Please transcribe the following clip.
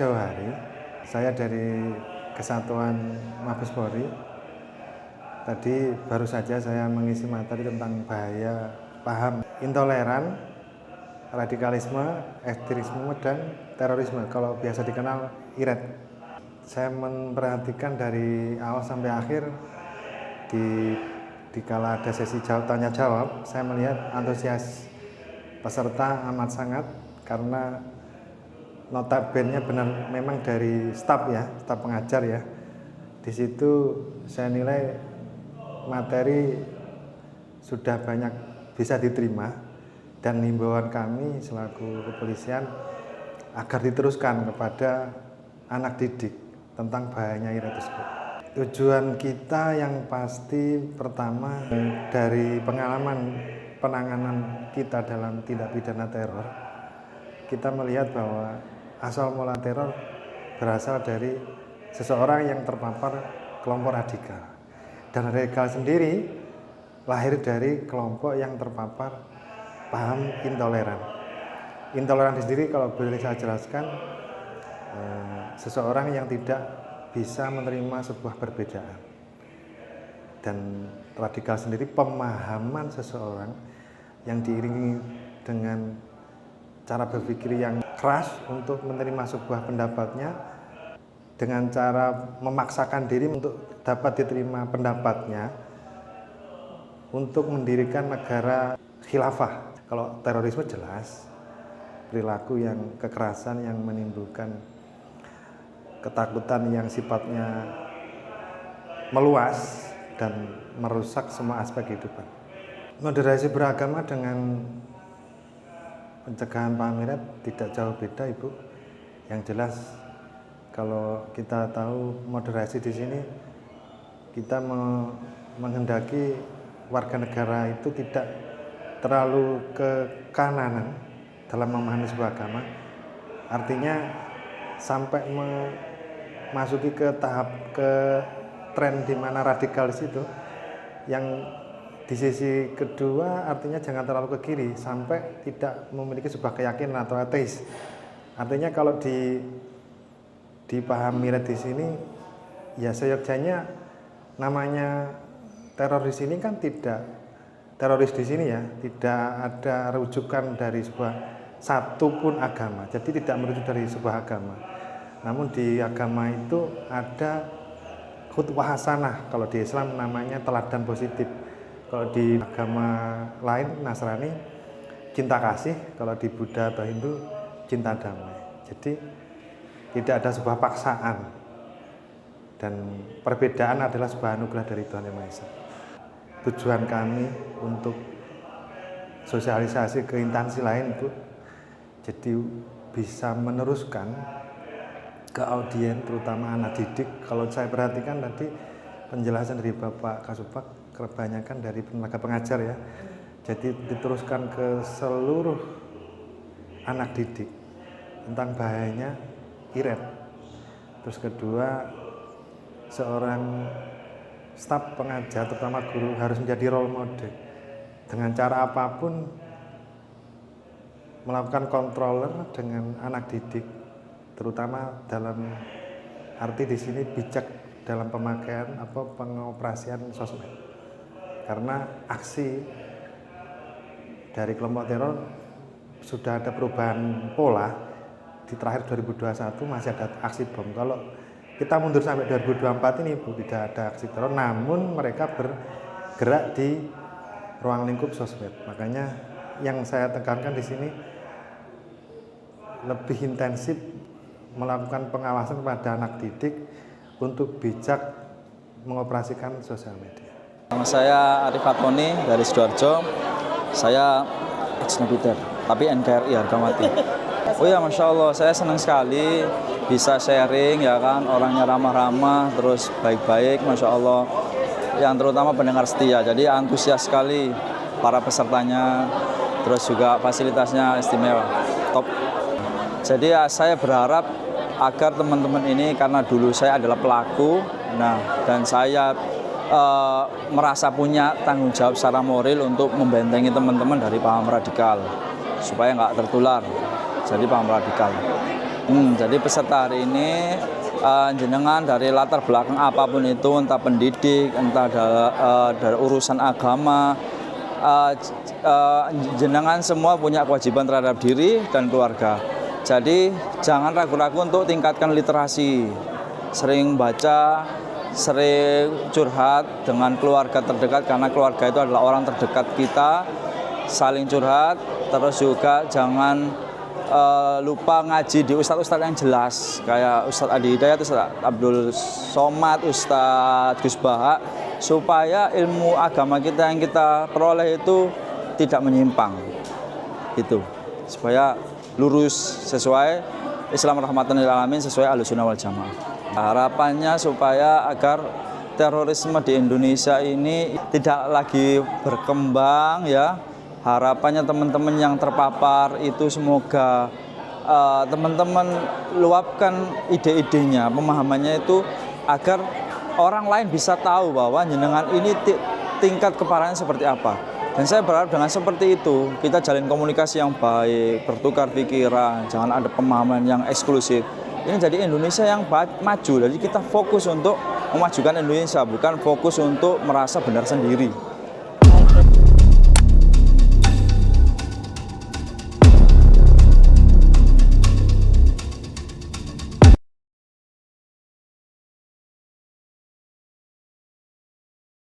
Jauhari, saya dari Kesatuan Mabes Polri. Tadi baru saja saya mengisi materi tentang bahaya paham intoleran, radikalisme, ekstremisme, dan terorisme, kalau biasa dikenal IRED. Saya memperhatikan dari awal sampai akhir di kala ada sesi tanya jawab, saya melihat antusias peserta amat sangat, karena notabene benar memang dari staf pengajar ya. Di situ saya nilai materi sudah banyak bisa diterima, dan himbauan kami selaku kepolisian agar diteruskan kepada anak didik tentang bahayanya IRED tersebut. Tujuan kita yang pasti pertama, dari pengalaman penanganan kita dalam tindak pidana teror, kita melihat bahwa asal mula teror berasal dari seseorang yang terpapar kelompok radikal. Dan radikal sendiri lahir dari kelompok yang terpapar paham intoleran. Intoleran sendiri kalau boleh saya jelaskan, seseorang yang tidak bisa menerima sebuah perbedaan. Dan radikal sendiri pemahaman seseorang yang diiringi dengan cara berpikir yang keras untuk menerima sebuah pendapatnya, dengan cara memaksakan diri untuk dapat diterima pendapatnya untuk mendirikan negara khilafah. Kalau terorisme jelas perilaku yang kekerasan yang menimbulkan ketakutan yang sifatnya meluas dan merusak semua aspek kehidupan. Moderasi beragama dengan pencegahan paham IRED tidak jauh beda, Ibu. Yang jelas kalau kita tahu moderasi di sini, kita menghendaki warga negara itu tidak terlalu ke kanan dalam memahami sebuah agama. Artinya sampai memasuki ke tahap ke tren di mana radikalis itu, yang di sisi kedua artinya jangan terlalu ke kiri sampai tidak memiliki sebuah keyakinan atau ateis. Artinya kalau dipahami IRED di sini, ya seyogyanya namanya teroris ini kan tidak teroris di sini ya, tidak ada rujukan dari sebuah satu pun agama. Jadi tidak merujuk dari sebuah agama. Namun di agama itu ada khutbah hasanah, kalau di Islam namanya teladan positif. Kalau di agama lain, Nasrani, cinta kasih. Kalau di Buddha atau Hindu, cinta damai. Jadi tidak ada sebuah paksaan, dan perbedaan adalah sebuah anugerah dari Tuhan Yang Maha Esa. Tujuan kami untuk sosialisasi ke instansi lain, Bu, jadi bisa meneruskan ke audiens, terutama anak didik. Kalau saya perhatikan tadi penjelasan dari Bapak Kasubag kebanyakan dari tenaga pengajar ya, jadi diteruskan ke seluruh anak didik tentang bahayanya IRED. Terus kedua, seorang staf pengajar terutama guru harus menjadi role model dengan cara apapun, melakukan controller dengan anak didik, terutama dalam arti di sini bijak dalam pemakaian atau pengoperasian sosmed. Karena aksi dari kelompok teror sudah ada perubahan pola. Di terakhir 2021 masih ada aksi bom. Kalau kita mundur sampai 2024 ini, Bu, tidak ada aksi teror, namun mereka bergerak di ruang lingkup sosmed. Makanya yang saya tekankan di sini lebih intensif melakukan pengawasan kepada anak didik untuk bijak mengoperasikan sosial media. Nama saya Arif Fatoni dari Sidoarjo. Saya ex-napiter, tapi NKRI harga mati. Oh ya, Masya Allah, saya senang sekali bisa sharing ya kan, orangnya ramah-ramah, terus baik-baik, Masya Allah. Yang terutama pendengar setia, jadi antusias sekali para pesertanya, terus juga fasilitasnya istimewa, top. Jadi ya, saya berharap agar teman-teman ini, karena dulu saya adalah pelaku, dan saya merasa punya tanggung jawab secara moral untuk membentengi teman-teman dari paham radikal supaya nggak tertular jadi paham radikal. Jadi peserta hari ini jenengan dari latar belakang apapun itu, entah pendidik, entah dari urusan agama, jenengan semua punya kewajiban terhadap diri dan keluarga. Jadi jangan ragu-ragu untuk tingkatkan literasi, sering baca, sering curhat dengan keluarga terdekat, karena keluarga itu adalah orang terdekat kita, saling curhat. Terus juga jangan lupa ngaji di ustadz-ustadz yang jelas, kayak Ustadz Adi Hidayat, Ustadz Abdul Somad, Ustadz Gus Baha, supaya ilmu agama kita yang kita peroleh itu tidak menyimpang, gitu, supaya lurus sesuai Islam rahmatan lil alamin, sesuai Ahlussunnah wal Jamaah. Harapannya supaya agar terorisme di Indonesia ini tidak lagi berkembang, ya. Harapannya teman-teman yang terpapar itu semoga teman-teman luapkan ide-idenya, pemahamannya itu, agar orang lain bisa tahu bahwa jenengan ini tingkat keparahannya seperti apa. Dan saya berharap dengan seperti itu kita jalin komunikasi yang baik, bertukar pikiran, jangan ada pemahaman yang eksklusif. Ini jadi Indonesia yang maju. Jadi kita fokus untuk memajukan Indonesia, bukan fokus untuk merasa benar sendiri.